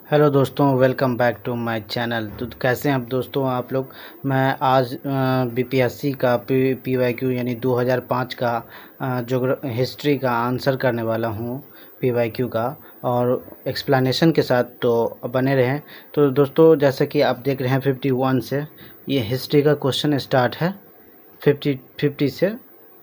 Hello दोस्तों, welcome back to my channel. तो कैसे हैं आप दोस्तों आप लोग। मैं आज बीपीएससी का पीवाईक्यू यानी 2005 का हिस्ट्री का आंसर करने वाला हूं पीवाईक्यू का, और एक्सप्लेनेशन के साथ। तो बने रहें। तो दोस्तों, जैसे कि आप देख रहे हैं 51 से ये हिस्ट्री का क्वेश्चन स्टार्ट है।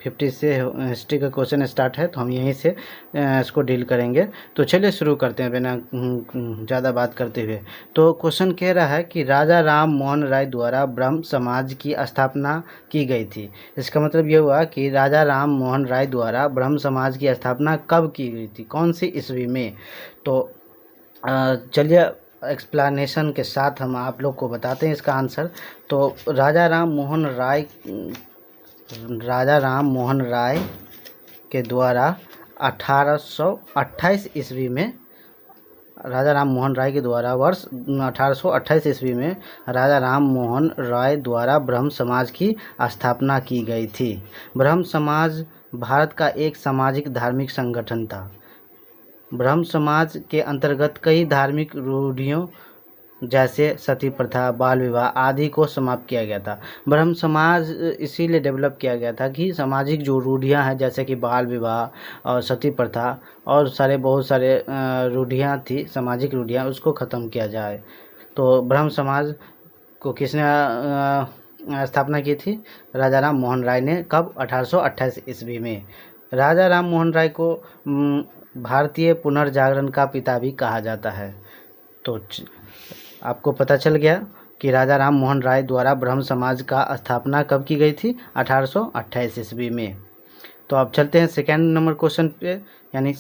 50 से हिस्ट्री का क्वेश्चन स्टार्ट है, तो हम यहीं से इसको डील करेंगे। तो चलिए शुरू करते हैं बिना ज़्यादा बात करते हुए। तो क्वेश्चन कह रहा है कि राजा राम मोहन राय द्वारा ब्रह्म समाज की स्थापना की गई थी। इसका मतलब ये हुआ कि राजा राम मोहन राय द्वारा ब्रह्म समाज की स्थापना कब की गई थी, कौन सी ईस्वी में। तो चलिए एक्सप्लेनेशन के साथ हम आप लोग को बताते हैं इसका आंसर। तो राजा राम मोहन राय के द्वारा 1828 ईस्वी में राजा राम मोहन राय के द्वारा वर्ष 1828 ईस्वी में राजा राम मोहन राय द्वारा ब्रह्म समाज की स्थापना की गई थी। ब्रह्म समाज भारत का एक सामाजिक धार्मिक संगठन था। ब्रह्म समाज के अंतर्गत कई धार्मिक रूढ़ियों जैसे सती प्रथा, बाल विवाह आदि को समाप्त किया गया था। ब्रह्म समाज इसीलिए डेवलप किया गया था कि सामाजिक जो रूढ़ियाँ हैं जैसे कि बाल विवाह और सती प्रथा और बहुत सारे रूढ़ियाँ थी, सामाजिक रूढ़ियाँ, उसको ख़त्म किया जाए। तो ब्रह्म समाज को किसने स्थापना की थी? राजा राम मोहन राय ने। कब? 1828 ईस्वी में। राजा राम मोहन राय को भारतीय पुनर्जागरण का पिता भी कहा जाता है। तो आपको पता चल गया कि राजा राम मोहन राय द्वारा ब्रह्म समाज का स्थापना कब की गई थी? 1828 ईस्वी में। तो अब चलते हैं सेकेंड नंबर क्वेश्चन पे, यानी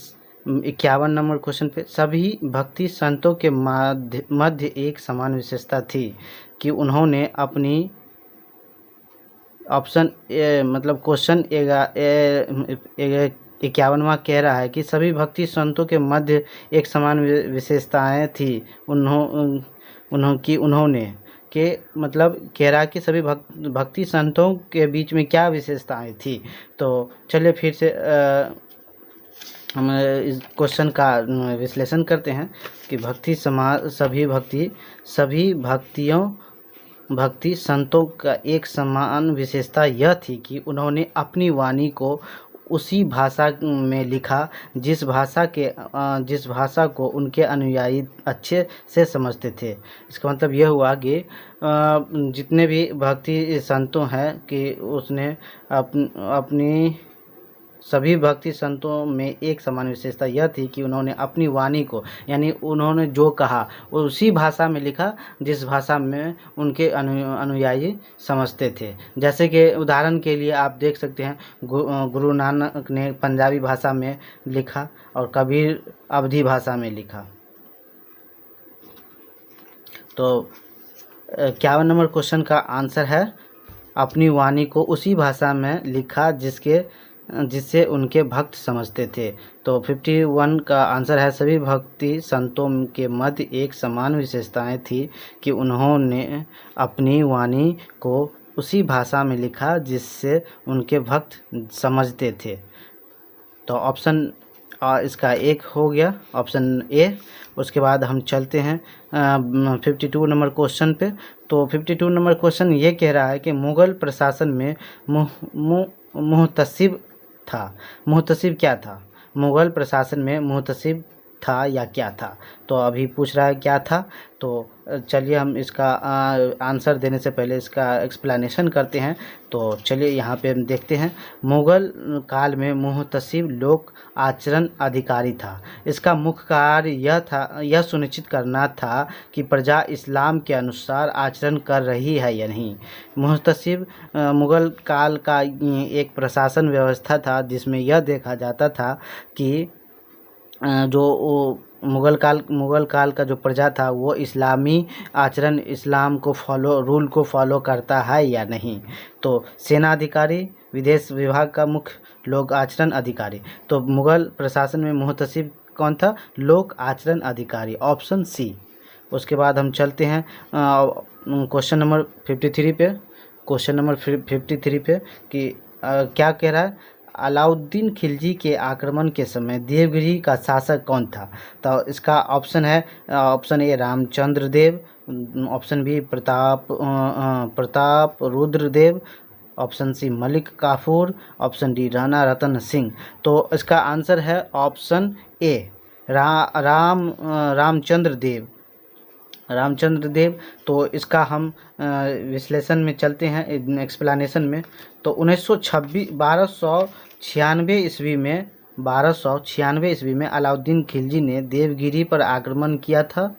51 नंबर क्वेश्चन पे। सभी भक्ति संतों के मध्य एक समान विशेषता थी कि उन्होंने अपनी ऑप्शन मतलब क्वेश्चन 51वां कह रहा है कि सभी भक्ति संतों के मध्य एक समान विशेषताएं थी उन्होंने के मतलब कह रहा है कि सभी भक्ति संतों के बीच में क्या विशेषताएं थी। तो चलिए फिर से हम इस क्वेश्चन का विश्लेषण करते हैं कि सभी भक्ति संतों का एक समान विशेषता यह थी कि उन्होंने अपनी वाणी को उसी भाषा में लिखा जिस भाषा को उनके अनुयायी अच्छे से समझते थे। इसका मतलब यह हुआ कि जितने भी भक्ति संतों हैं कि उसने अपनी सभी भक्ति संतों में एक समान विशेषता यह थी कि उन्होंने अपनी वाणी को, यानी उन्होंने जो कहा उसी भाषा में लिखा जिस भाषा में उनके अनुयायी समझते थे। जैसे कि उदाहरण के लिए आप देख सकते हैं गुरु नानक ने पंजाबी भाषा में लिखा और कबीर अवधी भाषा में लिखा। तो 51 नंबर क्वेश्चन का आंसर है अपनी वाणी को उसी भाषा में लिखा जिससे उनके भक्त समझते थे। तो 51 का आंसर है सभी भक्ति संतों के मध्य एक समान विशेषताएं थी कि उन्होंने अपनी वाणी को उसी भाषा में लिखा जिससे उनके भक्त समझते थे। तो ऑप्शन इसका एक हो गया, ऑप्शन ए। उसके बाद हम चलते हैं 52 नंबर क्वेश्चन पे। तो 52 नंबर क्वेश्चन ये कह रहा है कि मुग़ल प्रशासन में मुहतसिब था। मुहतसिब क्या था? मुग़ल प्रशासन में मुहतसिब था या क्या था? तो अभी पूछ रहा है क्या था। तो चलिए हम इसका आंसर देने से पहले इसका एक्सप्लेनेशन करते हैं। तो चलिए यहाँ पे हम देखते हैं। मुग़ल काल में मुहतसिब लोक आचरण अधिकारी था। इसका मुख्य कार्य यह सुनिश्चित करना था कि प्रजा इस्लाम के अनुसार आचरण कर रही है या नहीं। मुहतसिब मुग़ल काल का एक प्रशासन व्यवस्था था जिसमें यह देखा जाता था कि जो मुग़ल काल का जो प्रजा था वो इस्लामी आचरण, इस्लाम को रूल को फॉलो करता है या नहीं। तो सेना अधिकारी, विदेश विभाग का मुख्य लोक आचरण अधिकारी। तो मुग़ल प्रशासन में मुहतसिब कौन था? लोक आचरण अधिकारी, ऑप्शन सी। उसके बाद हम चलते हैं क्वेश्चन नंबर 53 पे। क्वेश्चन नंबर 53 पे कि क्या कह रहा है? अलाउद्दीन खिलजी के आक्रमण के समय देवगिरी का शासक कौन था? तो इसका ऑप्शन है option A Ramchandra Dev, option B Pratap Rudra Dev, option C Malik Kafur, option D Rana Ratan Singh. तो इसका आंसर है ऑप्शन ए रामचंद्र देव। रामचंद्र देव। तो इसका हम विश्लेषण में चलते हैं, एक्सप्लेनेशन में। तो 1296 ईस्वी में अलाउद्दीन खिलजी ने देवगिरी पर आक्रमण किया था।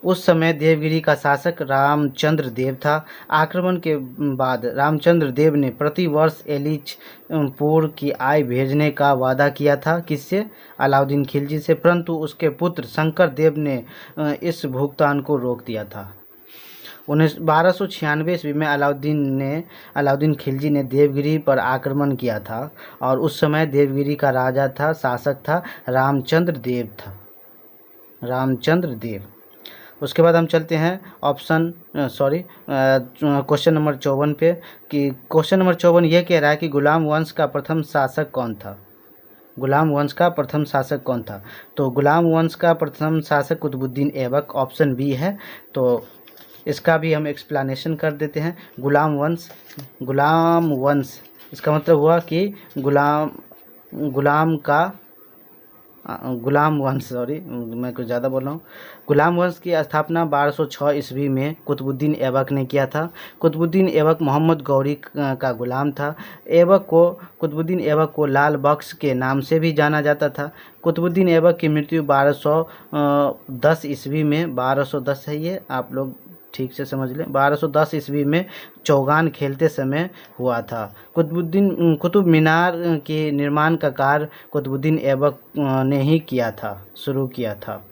उस समय देवगिरी का शासक रामचंद्र देव था। आक्रमण के बाद रामचंद्र देव ने प्रतिवर्ष एलिचपुर की आय भेजने का वादा किया था। किससे? अलाउद्दीन खिलजी से। परंतु उसके पुत्र शंकर देव ने इस भुगतान को रोक दिया था। 1296 ईस्वी में अलाउद्दीन खिलजी ने देवगिरी पर आक्रमण किया था और उस समय देवगिरी का राजा था, शासक था रामचंद्र देव। उसके बाद हम चलते हैं क्वेश्चन नंबर 54 पे, कि क्वेश्चन नंबर 54 ये कह रहा है कि गुलाम वंश का प्रथम शासक कौन था? गुलाम वंश का प्रथम शासक कौन था? तो गुलाम वंश का प्रथम शासक कुतुबुद्दीन ऐबक, ऑप्शन बी है। तो इसका भी हम एक्सप्लेनेशन कर देते हैं। गुलाम वंश इसका मतलब हुआ कि गुलाम वंश, मैं कुछ ज़्यादा बोल रहा हूँ। गुलाम वंश की स्थापना 1206 ईस्वी में कुतुबुद्दीन ऐबक ने किया था। कुतुबुद्दीन ऐबक मोहम्मद गौरी का गुलाम था। कुतुबुद्दीन ऐबक को लाल बख्श के नाम से भी जाना जाता था। कुतुबुद्दीन ऐबक की मृत्यु 1210 ईस्वी में, 1210 है ये, आप लोग ठीक से समझ लें, 1210 ईस्वी में चौगान खेलते समय हुआ था। कुतुब मीनार के निर्माण का कार्य कुतुबुद्दीन ऐबक ने ही शुरू किया था।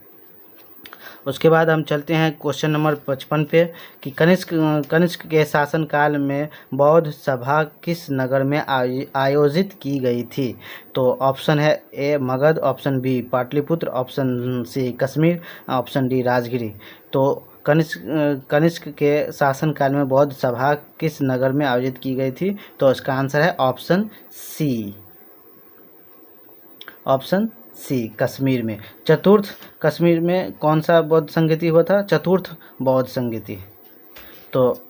उसके बाद हम चलते हैं क्वेश्चन नंबर 55 पे, कि कनिष्क के शासनकाल में बौद्ध सभा किस नगर में आयोजित की गई थी? तो ऑप्शन है A Magadh, option B Pataliputra, option C Kashmir, option D Rajgiri. तो कनिष्क के शासनकाल में बौद्ध सभा किस नगर में आयोजित की गई थी? तो इसका आंसर है ऑप्शन सी कश्मीर में। कश्मीर में कौन सा बौद्ध संगीति हुआ था? चतुर्थ बौद्ध संगीति। तो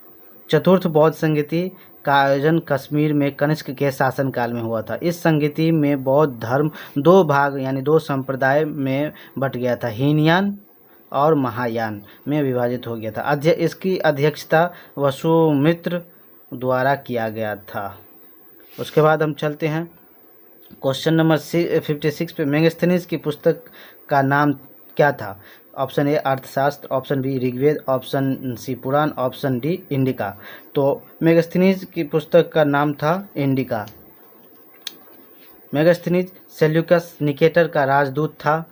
चतुर्थ बौद्ध संगीति का आयोजन कश्मीर में कनिष्क के शासनकाल में हुआ था। इस संगीति में बौद्ध धर्म 2 भाग यानी 2 संप्रदाय में बट गया था, हीनयान और महायान में विभाजित हो गया था। इसकी अध्यक्षता वसुमित्र द्वारा किया गया था। उसके बाद हम चलते हैं क्वेश्चन नंबर 56 पे। मेगास्थनीज की पुस्तक का नाम क्या था? Option A Arthashastra, option B Rigveda, option C Purana, option D Indica. तो मेगास्थनीज की पुस्तक का नाम था इंडिका। मेगास्थनीज सेल्यूकस निकेटर का राजदूत था।